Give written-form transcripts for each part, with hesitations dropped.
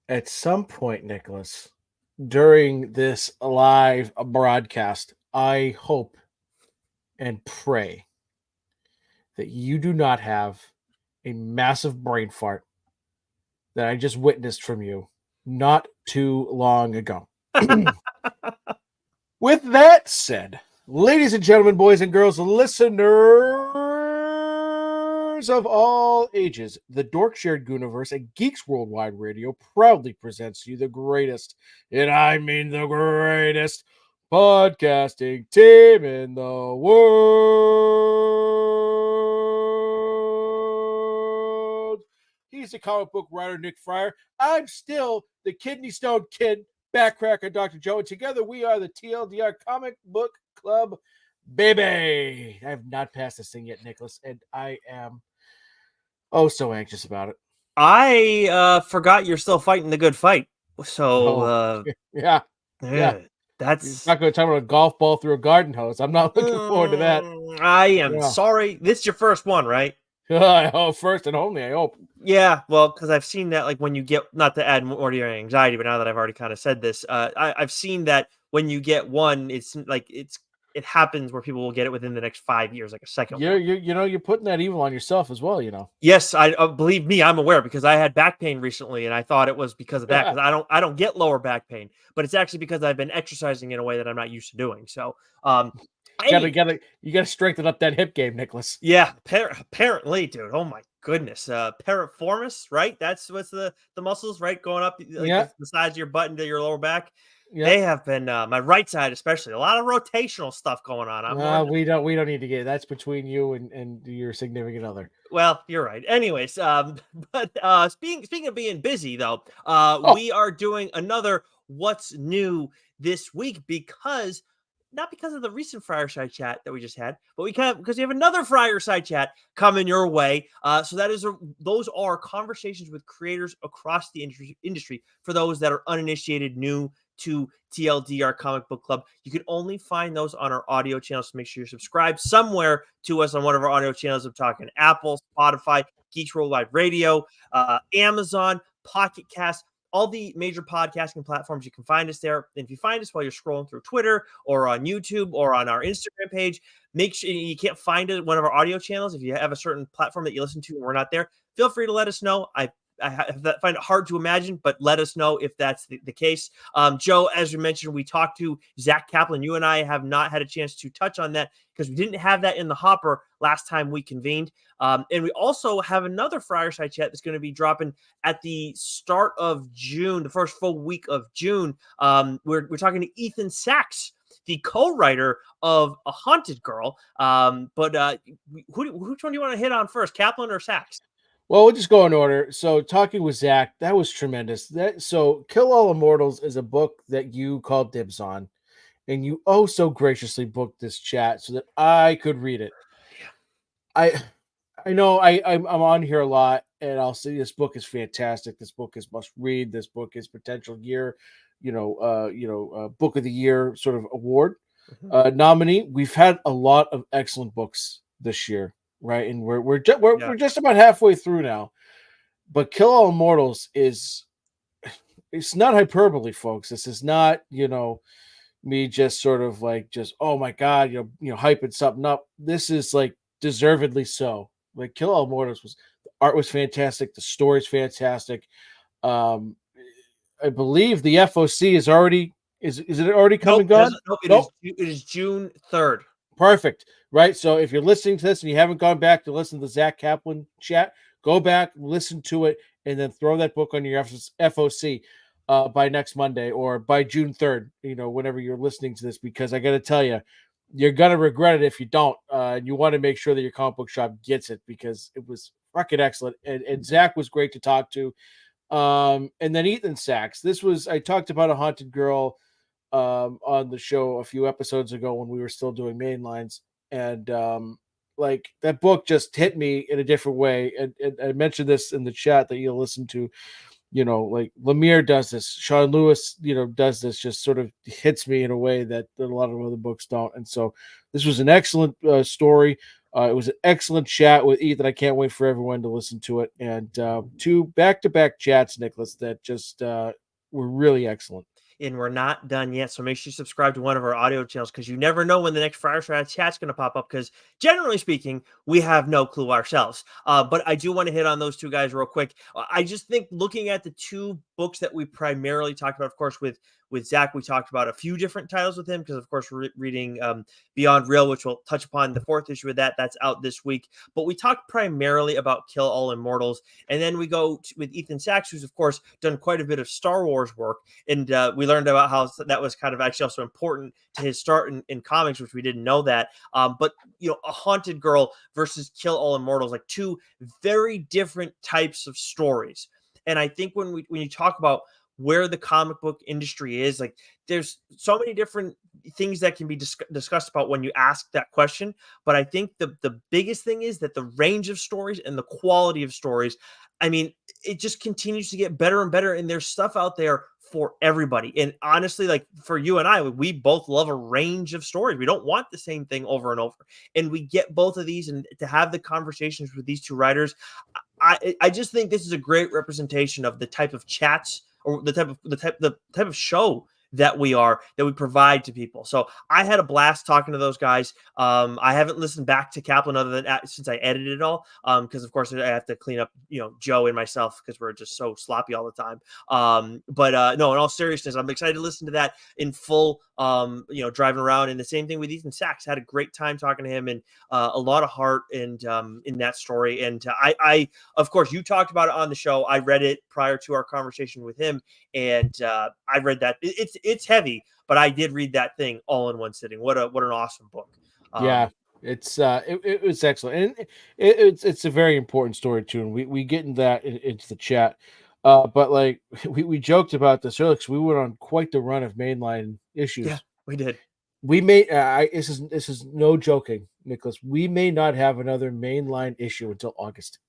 At some point, Nicholas, during this live broadcast, I hope and pray that you do not have a massive brain fart that I just witnessed from you not too long ago. With that said, ladies and gentlemen, boys and girls, listeners of all ages, the Dork Shared Gooniverse and Geeks Worldwide Radio proudly presents to you the greatest, and I mean the greatest, podcasting team in the world. He's the comic book writer, Nick Friar. I'm still the Kidney Stone Kid, Backcracker Dr. Joe, and together we are the TLDR Comic Book Club, baby. I have not passed this thing yet, Nicholas, and I am so anxious about it. I forgot you're still fighting the good fight. So, yeah. That's You're not going to time a golf ball through a garden hose. I'm not looking forward to that. I am sorry. This is your first one, right? First and only, I hope. Yeah, well, because I've seen that, like, when you get, not to add more to your anxiety, but now that I've already kind of said this, I've seen that when you get one, it happens where people will get it within the next 5 years, like a second one. You're putting that evil on yourself as well, Yes, I believe me, I'm aware, because I had back pain recently, and I thought it was because of that, because I don't get lower back pain, but it's actually because I've been exercising in a way that I'm not used to doing. So, you gotta strengthen up that hip game, Nicholas. Yeah, apparently, dude. Oh my goodness, piriformis, right? That's what's the muscles, right, going up the sides of your butt into your lower back. Yeah. They have been my right side, especially, a lot of rotational stuff going on. We don't need to get that's between you and your significant other. Well, you're right. Anyways, but speaking of being busy, though, we are doing another What's New this week not because of the recent Fireside chat that we just had, but because we have another Fireside chat coming your way. So those are conversations with creators across the industry for those that are uninitiated, new to TLDR Comic Book Club. You can only find those on our audio channels, so make sure you're subscribed somewhere to us on one of our audio channels. I'm talking Apple, Spotify, Geeks Worldwide Radio, Amazon, Pocket Cast, all the major podcasting platforms. You can find us there. And if you find us while you're scrolling through Twitter or on YouTube or on our Instagram page, make sure you can't find it one of our audio channels. If you have a certain platform that you listen to and we're not there, feel free to let us know. I find it hard to imagine, but let us know if that's the case. Joe, as we mentioned, we talked to Zach Kaplan. You and I have not had a chance to touch on that because we didn't have that in the hopper last time we convened. And we also have another Fireside chat that's going to be dropping at the start of June, the first full week of June. We're talking to Ethan Sachs, the co-writer of A Haunted Girl. But which one do you want to hit on first, Kaplan or Sachs? Well, we'll just go in order. So, talking with Zach, that was tremendous. So Kill All Immortals is a book that you called dibs on, and you so graciously booked this chat so that I could read it. I know I'm on here a lot, and I'll say this book is fantastic. This book is must read. This book is potential year, book of the year sort of award nominee. We've had a lot of excellent books this year. Right, and we're just about halfway through now, but Kill All Immortals it's not hyperbole, folks. This is not me just sort of like oh my god, hyping something up. This is like deservedly so. Like Kill All Immortals the art was fantastic, the story's fantastic. I believe the FOC is already is it already come and gone? It is June 3rd. Perfect. Right. So if you're listening to this and you haven't gone back to listen to the Zach Kaplan chat, go back, listen to it, and then throw that book on your FOC by next Monday or by June 3rd, whenever you're listening to this, because I got to tell you, you're going to regret it if you don't. And you want to make sure that your comic book shop gets it because it was fucking excellent. And Zach was great to talk to. And then Ethan Sachs. I talked about A Haunted Girl on the show a few episodes ago when we were still doing main lines, and like that book just hit me in a different way, and I mentioned this in the chat that you'll listen to, like Lemire does this, Sean Lewis does this, just sort of hits me in a way that a lot of other books don't. And so this was an excellent story. It was an excellent chat with Ethan. I can't wait for everyone to listen to it. And two back-to-back chats, Nicholas, that just were really excellent. And we're not done yet. So make sure you subscribe to one of our audio channels because you never know when the next Friar chat's going to pop up. Because generally speaking, we have no clue ourselves. But I do want to hit on those two guys real quick. I just think looking at the two books that we primarily talked about, of course, with Zach, we talked about a few different titles with him because, of course, we're reading Beyond Real, which we'll touch upon the fourth issue of that. That's out this week. But we talked primarily about Kill All Immortals. And then we go with Ethan Sachs, who's, of course, done quite a bit of Star Wars work. And we learned about how that was kind of actually also important to his start in comics, which we didn't know that. But, A Haunted Girl versus Kill All Immortals, like two very different types of stories. And I think when you talk about where the comic book industry is, like there's so many different things that can be discussed about when you ask that question. But I think the biggest thing is that the range of stories and the quality of stories, I mean, it just continues to get better and better. And there's stuff out there for everybody. And honestly, like for you and I, we both love a range of stories. We don't want the same thing over and over. And we get both of these, and to have the conversations with these two writers, I just think this is a great representation of the type of chats or the type of show that we provide to people. So I had a blast talking to those guys. I haven't listened back to Kaplan other than since I edited it all. Because of course I have to clean up, Joe and myself because we're just so sloppy all the time. But no, in all seriousness, I'm excited to listen to that in full. Driving around, and the same thing with Ethan Sachs. Had a great time talking to him, and a lot of heart and in that story. And I, of course, you talked about it on the show. I read it prior to our conversation with him, and I read that. It's heavy, but I did read that thing all in one sitting. What an awesome book. Yeah, it was excellent, and it's a very important story too, and we get into that into the chat. But like we joked about this earlier because we went on quite the run of mainline Yeah, issues. we did. We may this is no joking, Nicholas. We may not have another mainline issue until August.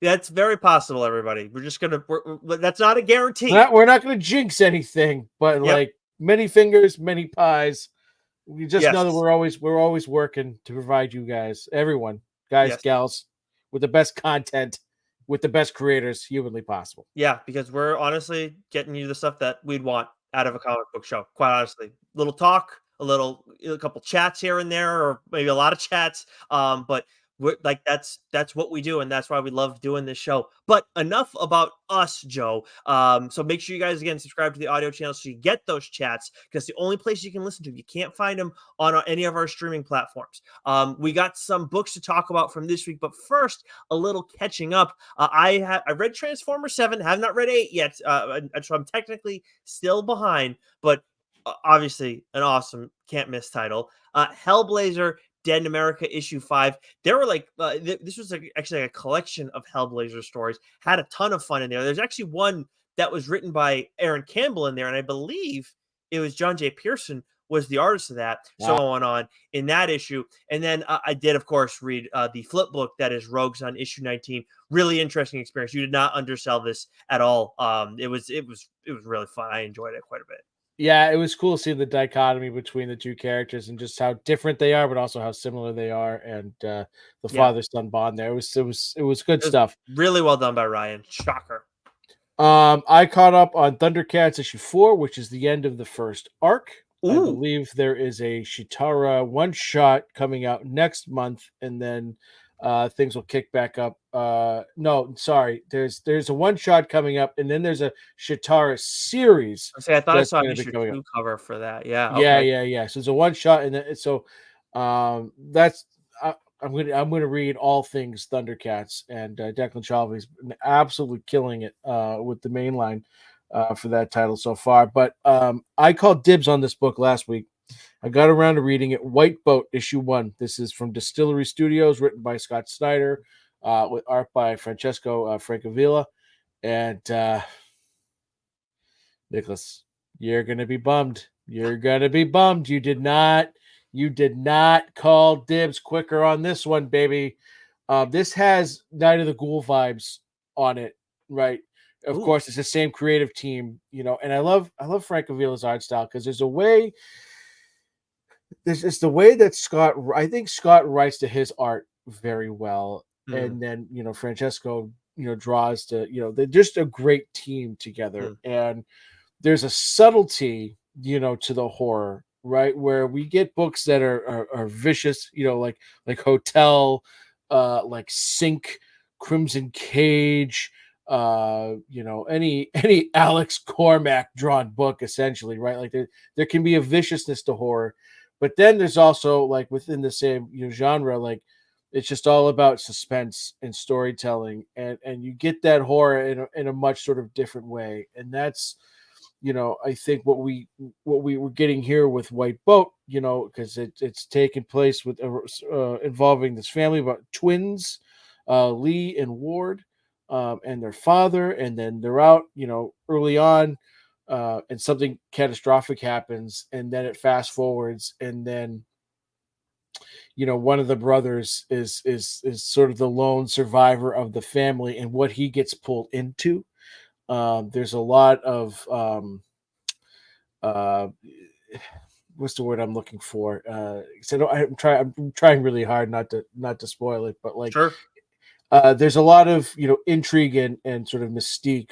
That's very possible, everybody. We're just gonna. That's not a guarantee. We're not going to jinx anything, but Yep. like many fingers, many pies. We just know that Yes. we're always working to provide you guys, everyone, guys, Yes. gals, with the best content, with the best creators humanly possible. Yeah, because we're honestly getting you the stuff that we'd want out of a comic book show. Quite honestly, little talk, a couple chats here and there, or maybe a lot of chats. But we're like that's what we do, and that's why we love doing this show. But enough about us, Joe. So make sure you guys again subscribe to the audio channel so you get those chats because the only place you can listen to. You can't find them on any of our streaming platforms. We got some books to talk about from this week, but first, a little catching up. I read Transformers 7, have not read 8 yet, so I'm technically still behind, but obviously an awesome can't miss title. Hellblazer Dead in America issue 5. There were this was actually a collection of Hellblazer stories. Had a ton of fun in there. There's actually one that was written by Aaron Campbell in there, and I believe it was John J. Pearson was the artist of that. Wow. So going on in that issue, and then I did, of course, read the flip book that is Rogues on issue 19. Really interesting experience. You did not undersell this at all. It was really fun. I enjoyed it quite a bit. Yeah, it was cool seeing the dichotomy between the two characters and just how different they are, but also how similar they are, and the father-son bond there. It was good stuff. Really well done by Ryan. Shocker. I caught up on Thundercats issue 4, which is the end of the first arc. Ooh. I believe there is a Shitara one shot coming out next month, and then things will kick back up. No, sorry, there's a one shot coming up, and then there's a Shitara series. I thought I saw an issue 2 cover for that. Yeah, okay. Yeah. So it's a one shot, and then so that's. I'm gonna read all things Thundercats, and Declan Shalvey's been absolutely killing it with the main line for that title so far. But I called dibs on this book last week. I got around to reading it. White Boat issue 1. This is from Distillery Studios, written by Scott Snyder, with art by Francesco Francavilla. And Nicholas, you're gonna be bummed. You're gonna be bummed. You did not call dibs quicker on this one, baby. This has Night of the Ghoul vibes on it, right? Of course, it's the same creative team, and I love Frank art style because there's a way. It's the way that I think Scott writes to his art very well. Hmm. And then, Francesco, draws to, they're just a great team together. Hmm. And there's a subtlety, to the horror, right? Where we get books that are vicious, like Hotel, like Sink, Crimson Cage, any Alex Cormack drawn book, essentially, right? Like there can be a viciousness to horror, but then there's also, like, within the same, genre, like, it's just all about suspense and storytelling, and you get that horror in a much sort of different way, and that's, I think what we were getting here with White Boat, because it's taken place with involving this family about twins, Lee and Ward, and their father, and then they're out, early on, and something catastrophic happens, and then it fast forwards, and then, one of the brothers is sort of the lone survivor of the family, and what he gets pulled into. There's a lot of uh what's the word I'm looking for? So I'm trying really hard not to spoil it, but, like, Sure. there's a lot of, intrigue and sort of mystique,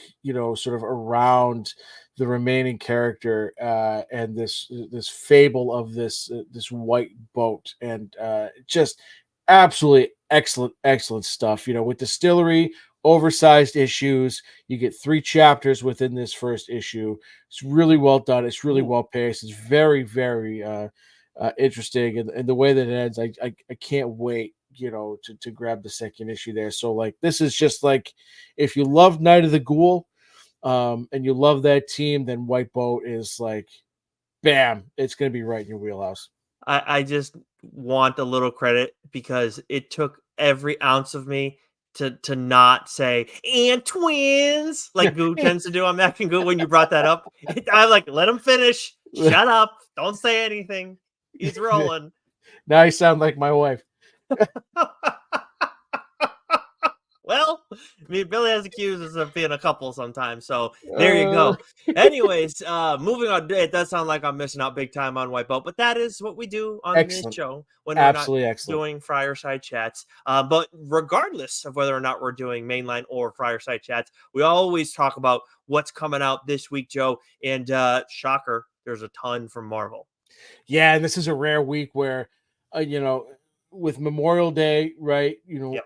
sort of around the remaining character, and this fable of this white boat, and just absolutely excellent stuff. With Distillery, oversized issues. You get 3 chapters within this first issue. It's really well done. It's really Ooh. well paced. It's very, very interesting, and the way that it ends, I can't wait, to grab the second issue there. So, like, this is just like, if you love Night of the Ghoul, and you love that team, then White Boat is like, bam, it's gonna be right in your wheelhouse. I just want a little credit because it took every ounce of me to not say and twins like Goo tends to do on Mac and Goo when you brought that up. I'm like, let him finish. Shut up. Don't say anything. He's rolling. Now you sound like my wife. Well, I mean, Billy has accused us of being a couple sometimes, so there you Uh, go. Anyways, moving on. It does sound like I'm missing out big time on White Boat, but that is what we do on this Excellent. show when we're not Absolutely excellent. doing Fireside Chats. But regardless of whether or not we're doing mainline or Fireside Chats, we always talk about what's coming out this week, Joe. And shocker, there's a ton from Marvel. Yeah, and this is a rare week where, uh, you know, with Memorial Day, right? Yep.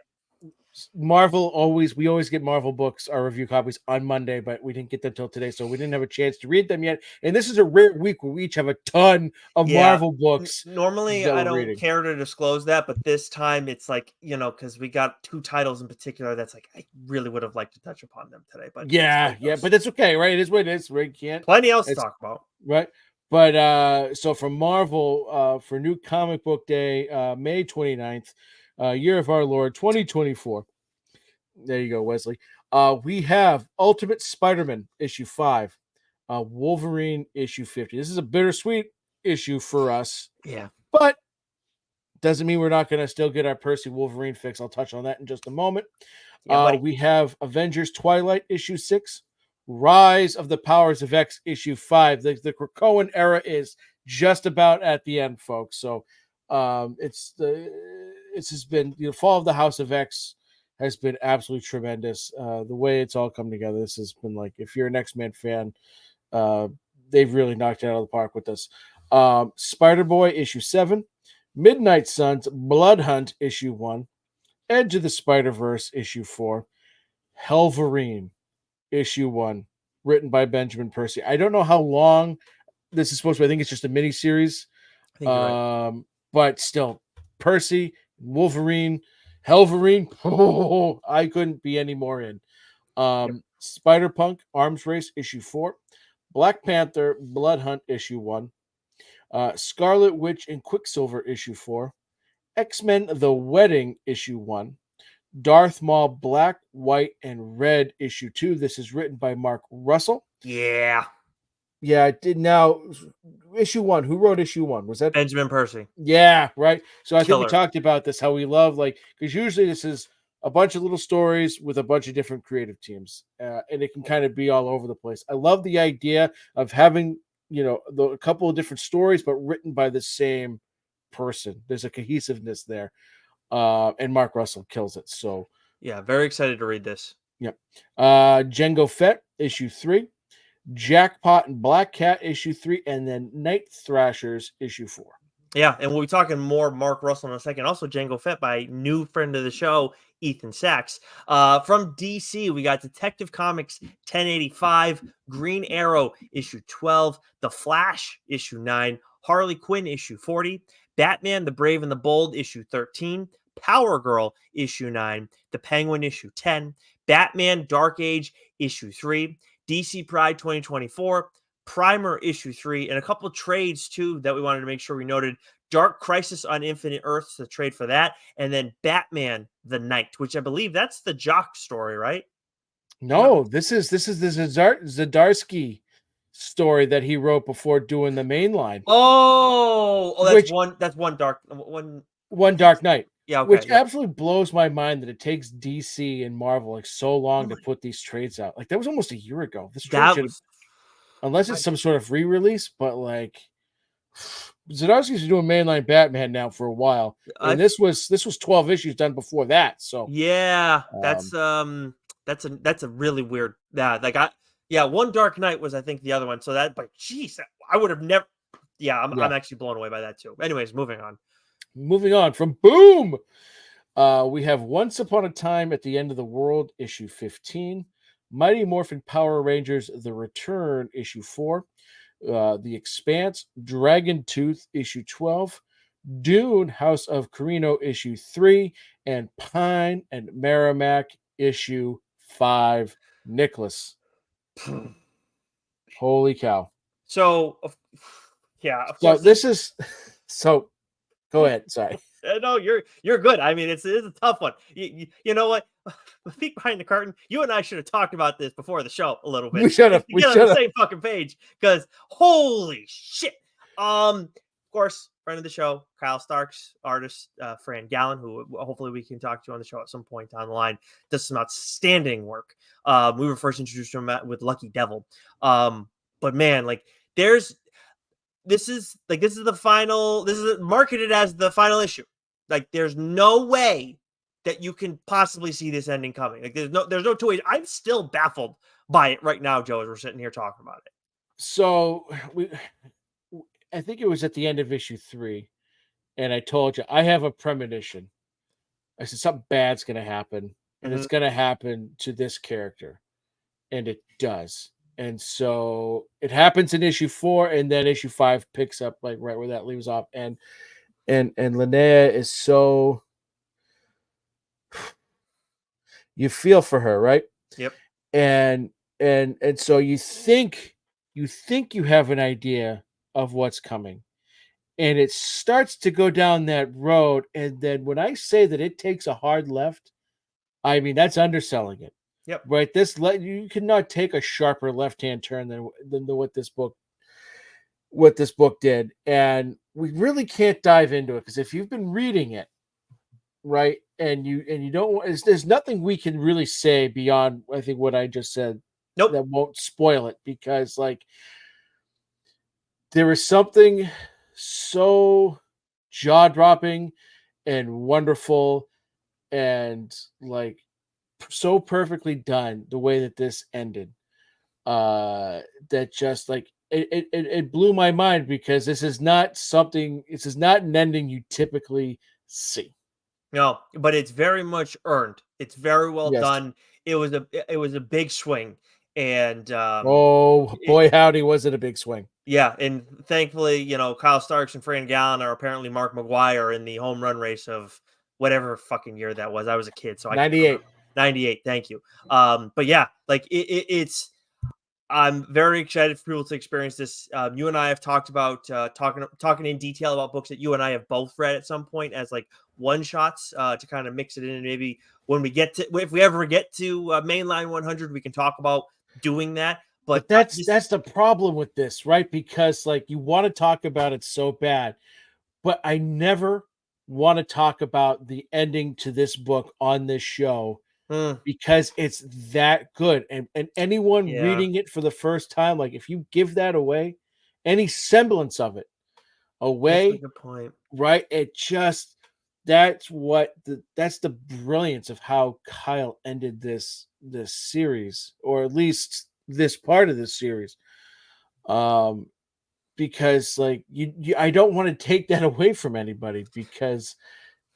We always get Marvel books, our review copies, on Monday, but we didn't get them till today, so we didn't have a chance to read them yet. And this is a rare week where we each have a ton of Yeah. Marvel books Normally, that I we're don't reading. care to disclose that, but this time it's like, because we got two titles in particular that's like, I really would have liked to touch upon them today, but it's the way Yeah, it yeah, goes. but that's okay, right? It is what it is, right? Can't Plenty else to it's talk about. right. But so from Marvel, for New Comic Book Day, May 29th, year of our Lord 2024. There you go, Wesley. We have Ultimate Spider-Man issue 5, Wolverine issue 50. This is a bittersweet issue for us, Yeah. but doesn't mean we're not going to still get our Percy Wolverine fix. I'll touch on that in just a moment. Yeah, buddy. We have Avengers Twilight issue 6, Rise of the Powers of X issue 5. The Krakoan era is just about at the end, folks. So it's has been, Fall of the House of X has been absolutely tremendous. The way it's all come together, this has been like, if you're an X-Men fan, uh, they've really knocked it out of the park with this. Spider Boy issue 7, Midnight Suns Blood Hunt issue 1, Edge of the Spider Verse issue 4, Helverine issue 1, written by Benjamin Percy. I don't know how long this is supposed to be. I think it's just a mini series. I think you're right. But still, Percy, Wolverine, Helverine. Oh, I couldn't be any more in. Yep. Spider Punk Arms Race issue 4, Black Panther Blood Hunt issue 1, Scarlet Witch and Quicksilver issue 4, X-Men The Wedding issue 1, Darth Maul Black, White, and Red issue 2. This is written by Mark Russell. Yeah. Yeah, it did. Now, issue 1. Who wrote issue 1? Was that? Benjamin Percy. Yeah, right. So I think we Killer. talked about this, how we love, like, because usually this is a bunch of little stories with a bunch of different creative teams, and it can kind of be all over the place. I love the idea of having, a couple of different stories, but written by the same person. There's a cohesiveness there. And Mark Russell kills it. So, Yeah, very excited to read this. yep. Django Fett issue 3, Jackpot and Black Cat issue 3, and then Night Thrashers issue 4. Yeah, and we'll be talking more Mark Russell in a second. Also, Django Fett by new friend of the show, Ethan Sachs. From DC, we got Detective Comics 1085, Green Arrow issue 12, The Flash issue 9, Harley Quinn issue 40, Batman the Brave and the Bold issue 13, Power Girl issue 9, The Penguin issue 10, Batman Dark Age issue 3, DC Pride 2024, Primer issue 3, and a couple trades too that we wanted to make sure we noted. Dark Crisis on Infinite Earths, the trade for that, and then Batman the Knight, which I believe that's the Jock story, right? No, this is the Zdarsky story that he wrote before doing the main line. Oh, that's Which- one. That's one dark one. One Dark Knight. Yeah, okay. Which Yeah. absolutely blows my mind that it takes DC and Marvel like so long to put these trades out. Like that was almost a year ago. This trade That should, was unless it's some sort of re-release, but like Zdarsky's doing mainline Batman now for a while, and this was 12 issues done before that. So yeah, that's a really weird. One Dark Knight was I think the other one. So that, but geez, I would have never. Yeah, I'm actually blown away by that too. Anyways, moving on. Moving on from Boom, we have Once Upon a Time at the End of the World issue 15, Mighty Morphin Power Rangers The Return issue 4, The Expanse Dragon Tooth issue 12, Dune House of Carino issue 3, and Pine and Merrimack issue 5. Nicholas, holy cow! So, yeah, of So course. this is so. Go ahead. Sorry. No, you're good. I mean, it's a tough one. You know what? A peek behind the curtain. You and I should have talked about this before the show a little bit. We should have. We get on the same fucking page because holy shit. Of course, friend of the show, Kyle Starks, artist, Fran Gallen, who hopefully we can talk to on the show at some point down the line, does some outstanding work. We were first introduced to him with Lucky Devil. But man, like this is the final. This is marketed as the final issue. Like, there's no way that you can possibly see this ending coming. Like, there's no two ways. I'm still baffled by it right now, Joe, as we're sitting here talking about it. So I think it was at the end of issue 3, and I told you I have a premonition. I said something bad's going to happen, and it's going to happen to this character, and it does. And so it happens in issue 4, and then issue 5 picks up like right where that leaves off. And Linnea is so, you feel for her, right? Yep. And so you think you have an idea of what's coming, and it starts to go down that road. And then when I say that it takes a hard left, I mean that's underselling it. Yep. Right. You cannot take a sharper left-hand turn than what this book did. And we really can't dive into it because if you've been reading it, right, and you don't, there's nothing we can really say beyond I think what I just said. Nope. That won't spoil it, because like there is something so jaw-dropping and wonderful and like so perfectly done the way that this ended, that just like it blew my mind, because this is not an ending you typically see. No, but it's very much earned. It's very well Yes. done. It was a big swing, and oh boy, howdy, was it a big swing. Yeah, and thankfully, Kyle Starks and Fran Gallen are apparently Mark McGuire in the home run race of whatever fucking year that was. I was a kid, so I 98. 98. Thank you. But yeah, like it's. I'm very excited for people to experience this. You and I have talked about talking in detail about books that you and I have both read at some point as like one shots to kind of mix it in. And maybe if we ever get to mainline 100, we can talk about doing that. But that's the problem with this, right? Because like you want to talk about it so bad, but I never want to talk about the ending to this book on this show. Because it's that good, and anyone reading it for the first time, like if you give that away, any semblance of it away, that's a good point, right? It just that's that's the brilliance of how Kyle ended this series, or at least this part of this series. Um, because like I don't want to take that away from anybody because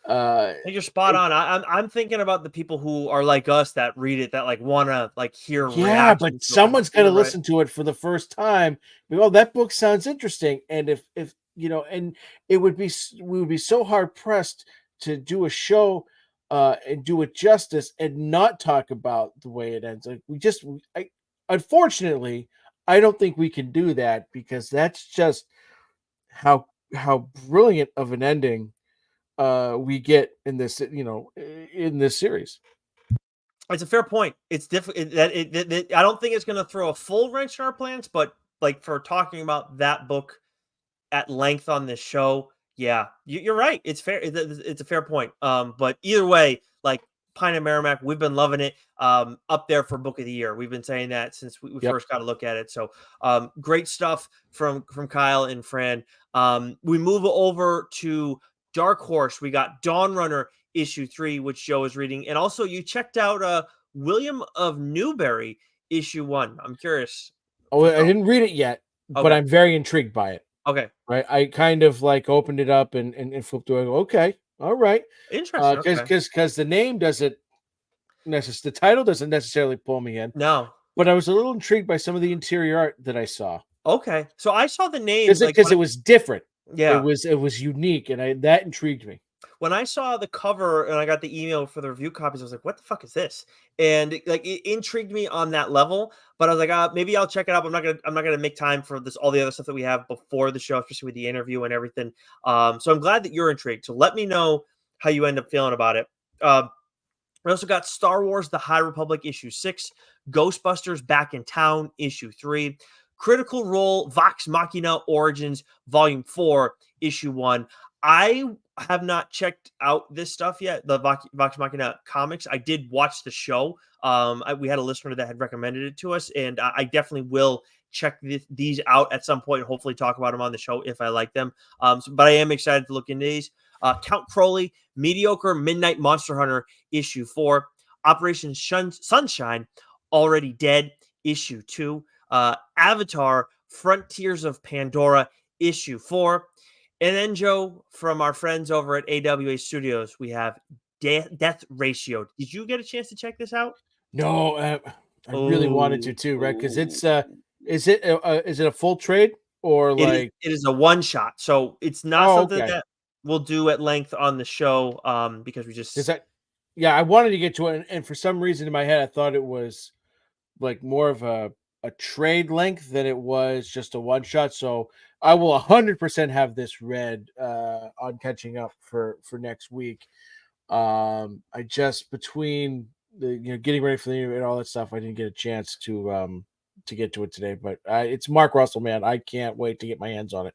I think you're spot on. I'm thinking about the people who are like us that read it, that like wanna like hear yeah, but reactions to it. someone's got to You're right. listen to it for the first time. Oh, that book sounds interesting, and if and it would be we would be so hard pressed to do a show and do it justice and not talk about the way it ends. Like unfortunately, I don't think we can do that because that's just how brilliant of an ending we get in this in this series. It's a fair point. It's different that I don't think it's gonna throw a full wrench in our plans, but like for talking about that book at length on this show, yeah, you're right. It's fair. It's a fair point. But either way, like Pine and Merrimack, we've been loving it. Up there for book of the year. We've been saying that since we Yep. first got to look at it. So, great stuff from Kyle and Fran. We move over to Dark Horse. We got Dawn Runner issue 3, which Joe is reading, and also you checked out William of Newbury issue 1. I'm curious Oh, for I Joe. didn't read it yet, but Okay, I'm very intrigued by it. okay, Right, I kind of like opened it up and flipped through. I go, okay, all right, interesting. because Okay, the name doesn't the title doesn't necessarily pull me in, no. but I was a little intrigued by some of the interior art that I saw Okay. So I saw the name because like it was different. yeah. It was unique, and I that intrigued me. When I saw the cover and I got the email for the review copies, I was like, "What the fuck is this?" And like it intrigued me on that level. But I was like, maybe I'll check it out. I'm not gonna make time for this all the other stuff that we have before the show, especially with the interview and everything. So I'm glad that you're intrigued. So let me know how you end up feeling about it. Um, we also got Star Wars: The High Republic issue 6, Ghostbusters Back in Town issue 3, Critical Role Vox Machina Origins volume 4 issue 1. I have not checked out this stuff yet, the Vox Machina comics. I did watch the show. We had a listener that had recommended it to us, and I definitely will check these out at some point and hopefully talk about them on the show if I like them. But I am excited to look into these. Count Crowley, Mediocre Midnight Monster Hunter issue 4, Operation Sunshine, Already Dead issue 2, Avatar Frontiers of Pandora issue 4, and then Joe, from our friends over at AWA Studios, we have Death Ratio. Did you get a chance to check this out? No, I really wanted to Oh, too, right? Because it's is it a full trade or like it is a one shot, so it's not oh something okay that we'll do at length on the show. Because we because just I yeah I wanted to get to it and for some reason in my head I thought it was like more of a trade length than it was just a one shot. So I will 100% have this read on catching up for next week. I just between the getting ready for the interview and all that stuff, I didn't get a chance to get to it today. But it's Mark Russell, man. I can't wait to get my hands on it.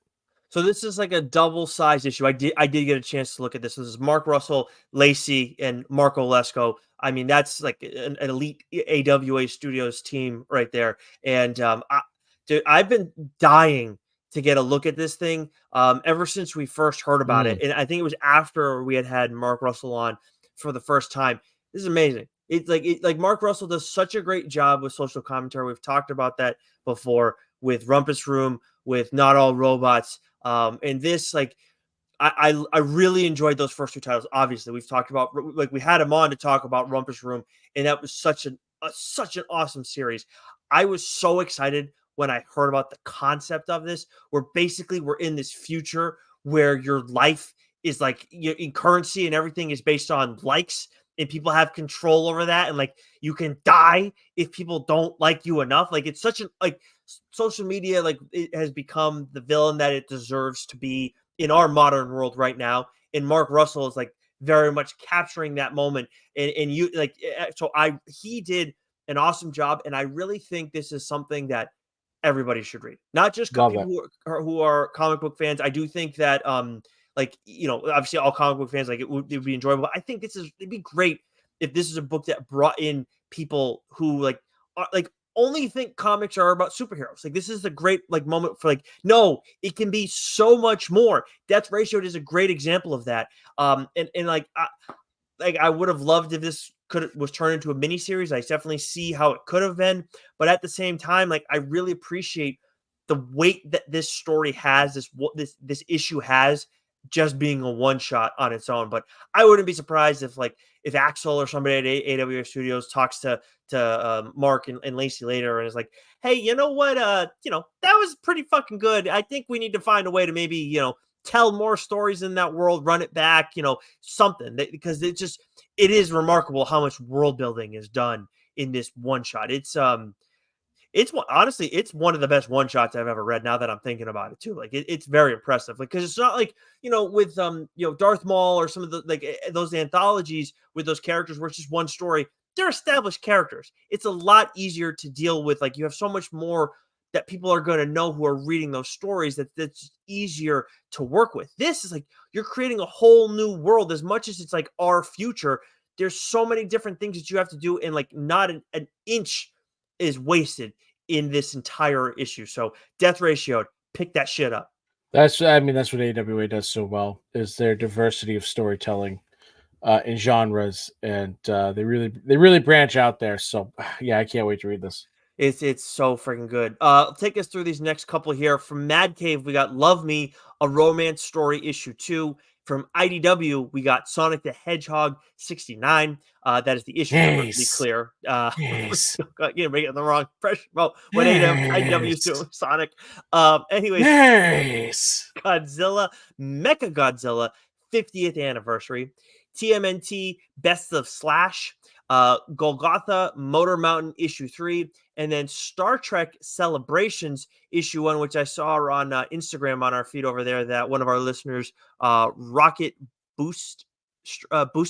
So this is like a double sized issue. I did get a chance to look at this. This is Mark Russell, Lacey, and Marco Lesko. I mean, that's like an elite AWA Studios team right there. And dude, I've been dying to get a look at this thing ever since we first heard about it. Mm, And I think it was after we had Mark Russell on for the first time. This is amazing. It's like Mark Russell does such a great job with social commentary. We've talked about that before with Rumpus Room, with Not All Robots. And this, like, I really enjoyed those first two titles. Obviously, we've talked about like we had him on to talk about Rumpus Room, and that was such an awesome series. I was so excited when I heard about the concept of this, where basically we're in this future where your life is like in currency and everything is based on likes, and people have control over that, and like you can die if people don't like you enough. Like it's such an like social media, like it has become the villain that it deserves to be in our modern world right now. And Mark Russell is like very much capturing that moment. And you like so I he did an awesome job, and I really think this is something that everybody should read, not just love people that. who are comic book fans. I do think that like obviously all comic book fans, like it would be enjoyable. I think it'd be great if this is a book that brought in people who like are like only think comics are about superheroes. Like, this is a great like moment for like, no, it can be so much more. Death Ratio is a great example of that. And like I would have loved if this was turned into a miniseries. I definitely see how it could have been, but at the same time, like I really appreciate the weight that this story has, this issue has, just being a one shot on its own. But I wouldn't be surprised if Axel or somebody at AWA Studios talks to Mark and Lacey later and is like, hey, you know what, that was pretty fucking good. I think we need to find a way to maybe tell more stories in that world, run it back, something, because it is remarkable how much world building is done in this one shot. Honestly, it's one of the best one shots I've ever read. Now that I'm thinking about it too, like it's very impressive. Like, because it's not like with Darth Maul or some of the those anthologies with those characters where it's just one story. They're established characters. It's a lot easier to deal with. Like, you have so much more that people are going to know who are reading those stories, that's easier to work with. This is like you're creating a whole new world. As much as it's like our future, there's so many different things that you have to do, and like not an inch is wasted in this entire issue. So Death Ratio, pick that shit up. That's what AWA does so well, is their diversity of storytelling in genres, and they really branch out there. So yeah, I can't wait to read this. It's so freaking good. Take us through these next couple here. From Mad Cave, we got Love Me, a romance story, issue 2. From IDW, we got Sonic the Hedgehog 69. That is the issue number, to be Yes. clear. Yes. Make it the wrong impression. Well, when IDW is doing Yes. Sonic. Anyways, Yes. Godzilla, Mecha Godzilla, 50th anniversary. TMNT, Best of Slash, Golgotha, Motor Mountain, issue 3, and then Star Trek Celebrations, issue 1, which I saw on Instagram on our feed over there, that one of our listeners, Rocket Boost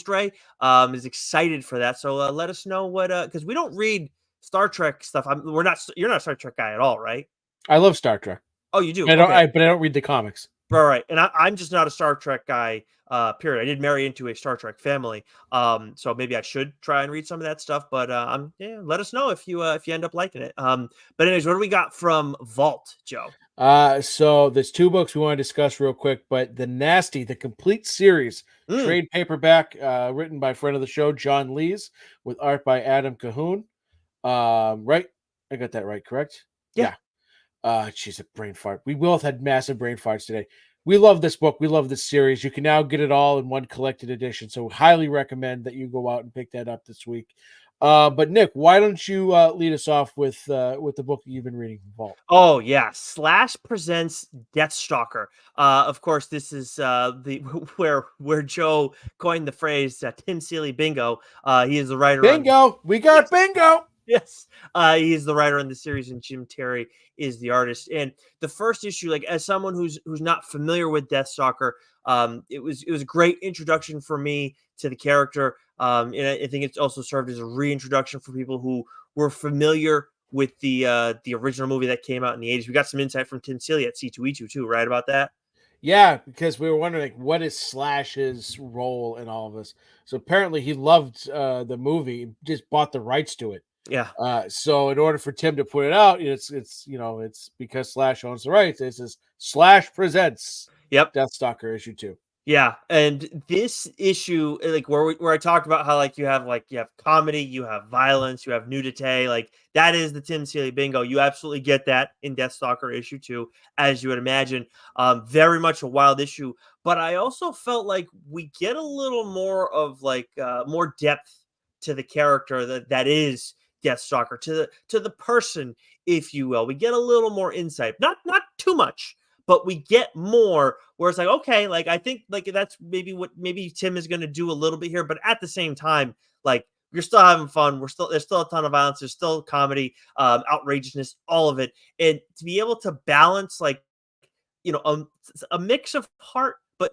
Ray, is excited for that. So let us know what, because we don't read Star Trek stuff. You're not a Star Trek guy at all, right? I love Star Trek. Oh, you do? I don't. Okay. But I don't read the comics. Right. And I'm just not a Star Trek guy, period. I did marry into a Star Trek family. So maybe I should try and read some of that stuff, but let us know if you end up liking it. But anyways, what do we got from Vault, Joe? So there's 2 books we want to discuss real quick, but the complete series, trade paperback, written by friend of the show, John Lees, with art by Adam Cahoon. Right? I got that right, correct? Yeah. She's a brain fart. We both had massive brain farts today. We love this book. We love this series. You can now get it all in one collected edition. So highly recommend that you go out and pick that up this week. But Nick, why don't you lead us off with the book that you've been reading from Vault? Oh yeah, Slash presents Deathstalker. Of course, this is the where Joe coined the phrase Tim Seeley bingo. He is the writer. Bingo! We got bingo! Yes, he's the writer on the series, and Jim Terry is the artist. And the first issue, like, as someone who's not familiar with Deathstalker, it was a great introduction for me to the character. And I think it's also served as a reintroduction for people who were familiar with the original movie that came out in the 80s. We got some insight from Tim Seeley at C2E2 too, right, about that? Yeah, because we were wondering, like, what is Slash's role in all of this? So apparently he loved the movie, just bought the rights to it. Yeah. So in order for Tim to put it out, it's because Slash owns the rights. It says Slash presents Deathstalker issue 2. Yeah, and this issue, like where I talked about how you have comedy, you have violence, you have nudity, like that is the Tim Seeley bingo. You absolutely get that in Deathstalker issue 2, as you would imagine. Very much a wild issue, but I also felt like we get a little more of more depth to the character that is Deathstalker, to the person, if you will. We get a little more insight, not too much, but we get more where it's like, okay, like I think like that's maybe Tim is going to do a little bit here, but at the same time, like you're still having fun. There's still a ton of violence. There's still comedy, outrageousness, all of it. And to be able to balance a mix of heart, but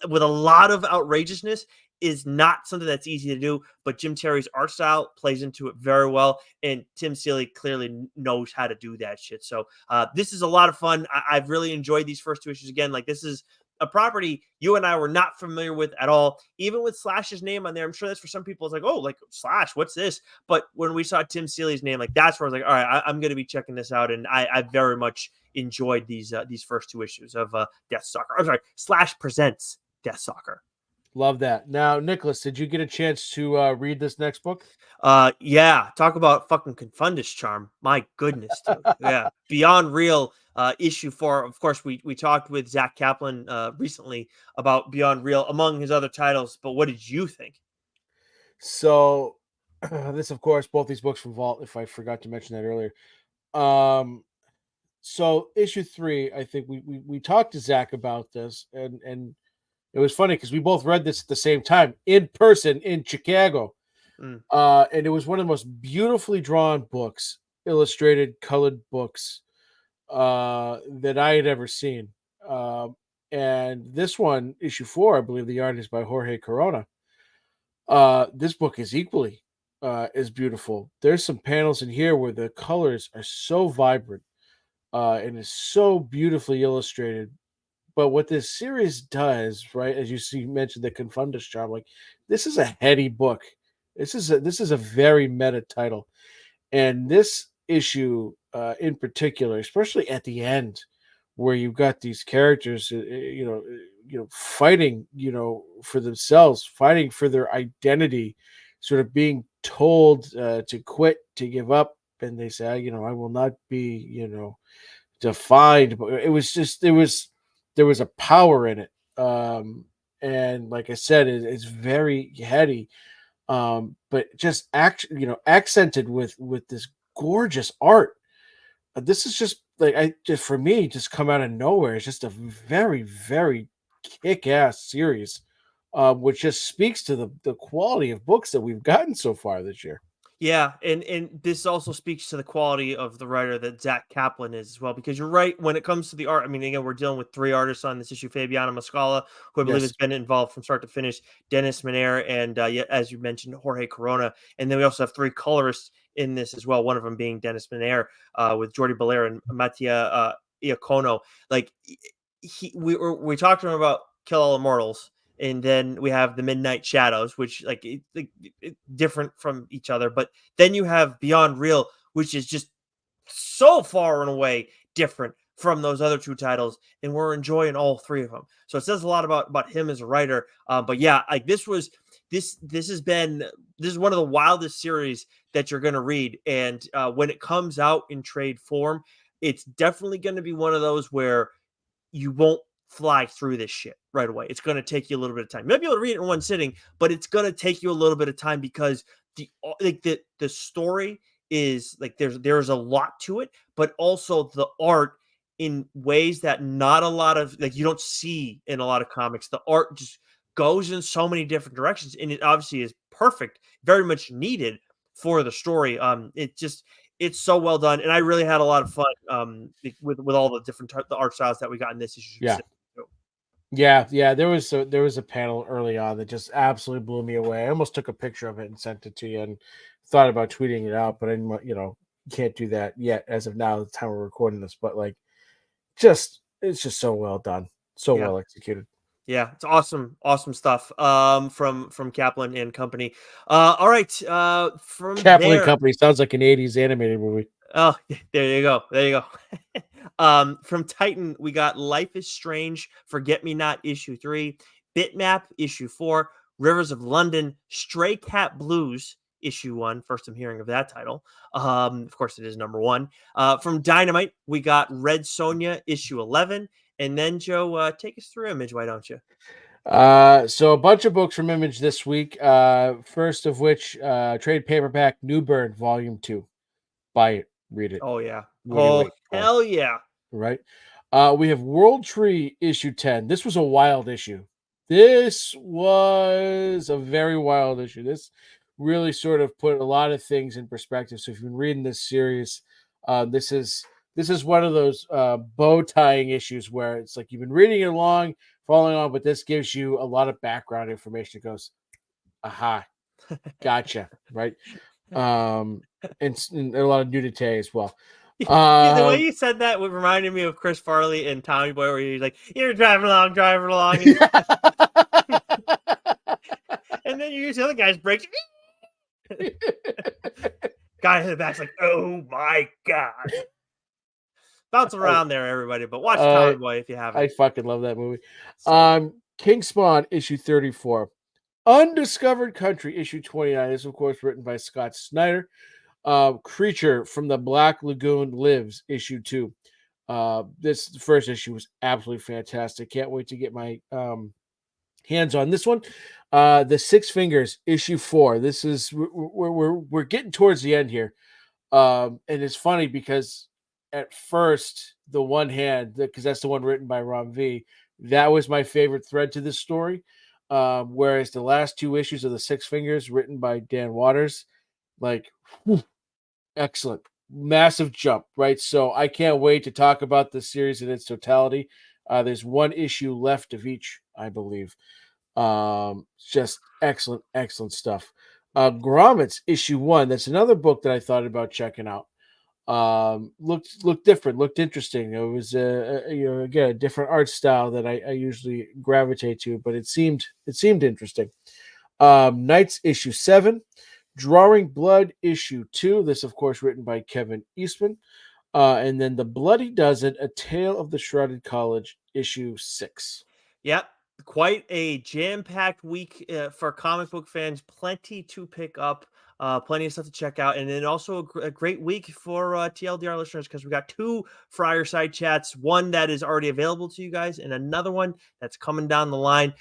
with a lot of outrageousness is not something that's easy to do. But Jim Terry's art style plays into it very well, and Tim Seeley clearly knows how to do that shit. So this is a lot of fun. I've really enjoyed these first 2 issues. Again, like this is a property you and I were not familiar with at all. Even with Slash's name on there, I'm sure that's for some people. It's like, oh, like Slash, what's this? But when we saw Tim Seeley's name, like that's where I was like, all right, I'm going to be checking this out, and I very much enjoyed these first two issues of Deathstalker. I'm sorry, Slash presents Deathstalker. Love that. Now, Nicholas, did you get a chance to read this next book? Yeah, talk about fucking Confundus charm. My goodness, dude. Yeah, Beyond Real, issue 4. Of course, we talked with Zach Kaplan recently about Beyond Real among his other titles. But what did you think? So, this, of course, both these books from Vault. If I forgot to mention that earlier. So issue 3, I think we talked to Zach about this, and it was funny because we both read this at the same time in person in Chicago. Mm. And it was one of the most beautifully drawn books, illustrated, colored books that I had ever seen. And this one, issue 4, I believe the art is by Jorge Corona. This book is equally as beautiful. There's some panels in here where the colors are so vibrant and is so beautifully illustrated. But what this series does, right, as you mentioned the Confundus charm, like this is a heady book. This is a very meta title, and this issue in particular, especially at the end, where you've got these characters, fighting, for themselves, fighting for their identity, sort of being told to quit, to give up, and they say, I will not be, defined. But it was just there was a power in it, and like I said, it's very heady, but just accented with this gorgeous art. This is just like I just for me just come out of nowhere. It's just a very very kick-ass series, which just speaks to the quality of books that we've gotten so far this year. Yeah, and this also speaks to the quality of the writer that Zach Kaplan is as well. Because you're right when it comes to the art. I mean, again, we're dealing with 3 artists on this issue: Fabiana Mascala, who I believe has Yes. been involved from start to finish; Dennis Manair, and yeah, as you mentioned, Jorge Corona. And then we also have 3 colorists in this as well. One of them being Dennis Manair, with Jordi Belair and Mattia Iacono. Like we talked to him about Kill All Immortals, and then we have the Midnight Shadows, which it different from each other. But then you have Beyond Real, which is just so far and away different from those other 2 titles, and we're enjoying all 3 of them. So it says a lot about him as a writer. But yeah, like this is one of the wildest series that you're going to read, and when it comes out in trade form, it's definitely going to be one of those where you won't fly through this shit right away. It's going to take you a little bit of time. Maybe you'll read it in one sitting, but it's going to take you a little bit of time because the story is like there's a lot to it, but also the art in ways that not a lot of like you don't see in a lot of comics. The art just goes in so many different directions, and it obviously is perfect, very much needed for the story. It's so well done, and I really had a lot of fun with all the different the art styles that we got in this issue. Yeah. Yeah. There was a panel early on that just absolutely blew me away. I almost took a picture of it and sent it to you, and thought about tweeting it out, but I didn't. Can't do that yet as of now, the time we're recording this. But like, it's just so well done, so Yeah, well executed. yeah, it's awesome, awesome stuff. From Kaplan and Company. All right, from Kaplan there. Company sounds like an '80s animated movie. Oh, there you go. There you go. From Titan, we got Life is Strange, Forget Me Not, issue 3, Bitmap, issue 4, Rivers of London, Stray Cat Blues, issue 1. First I'm hearing of that title. Of course, it is number 1. From Dynamite, we got Red Sonja, issue 11. And then, Joe, take us through Image, why don't you? So a bunch of books from Image this week. First of which, trade paperback New Bird Volume 2. Buy it, read it. Oh, yeah. What are you Oh, waiting for? hell yeah. Right. We have World Tree issue 10. This was a wild issue. This was a very wild issue. This really sort of put a lot of things in perspective. So if you've been reading this series, this is one of those bow tying issues where it's like you've been reading it along, following on, but this gives you a lot of background information. It goes, aha, gotcha, right? And a lot of nudity as well. The way Um, you said that would reminded me of Chris Farley and Tommy Boy, where he's like, "You're driving along," and then you use the other guy's brakes. Guy in the back's like, "Oh my god!" Bounce around there, everybody. But watch Tommy I Boy if you I haven't. fucking love that movie. So good. King Spawn issue 34. Undiscovered Country issue 29 is of course written by Scott Snyder. Creature from the Black Lagoon Lives issue 2. This first issue was absolutely fantastic. Can't wait to get my hands on this one. The Six Fingers issue 4. This is we're getting towards the end here. And it's funny because at first, the one hand, because that's the one written by Ron V, that was my favorite thread to this story. Whereas the last two issues of the Six Fingers, written by Dan Waters, like, whew, excellent, massive jump, right? So I can't wait to talk about the series in its totality. There's one issue left of each, I believe. Just excellent, excellent stuff. Grommets issue 1. That's another book that I thought about checking out. Looked different, looked interesting. It was again a different art style that I usually gravitate to, but it seemed interesting. Knights issue 7, Drawing Blood issue 2. This, of course, written by Kevin Eastman. And then The Bloody Dozen, A Tale of the Shrouded College issue 6. Yep. Quite a jam-packed week for comic book fans. Plenty to pick up, plenty of stuff to check out, and then also a great week for TLDR listeners because we got 2 Friar side chats. One that is already available to you guys, and another one that's coming down the line.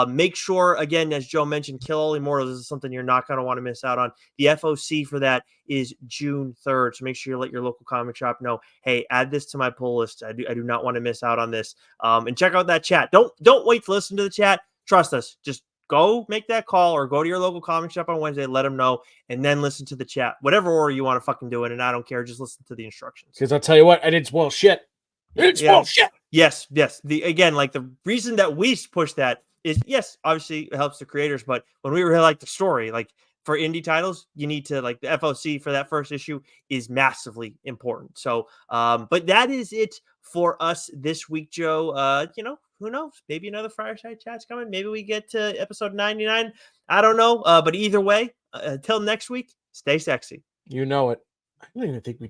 Make sure, again, as Joe mentioned, Kill All Immortals is something you're not going to want to miss out on. The FOC for that is June 3rd. So make sure you let your local comic shop know, hey, add this to my pull list. I do not want to miss out on this. And check out that chat. Don't wait to listen to the chat. Trust us. Just go make that call or go to your local comic shop on Wednesday, let them know, and then listen to the chat. Whatever order you want to fucking do it, and I don't care. Just listen to the instructions. Because I'll tell you what, I didn't spoil shit. Shit. Yes. The reason that we push that is, yes, obviously it helps the creators, but when we were like the story, like for indie titles, you need to, like, the FOC for that first issue is massively important. So, but that is it for us this week, Joe. Who knows? Maybe another Fireside Chat's coming. Maybe we get to episode 99. I don't know. But either way, until next week, stay sexy. You know it. I don't even think we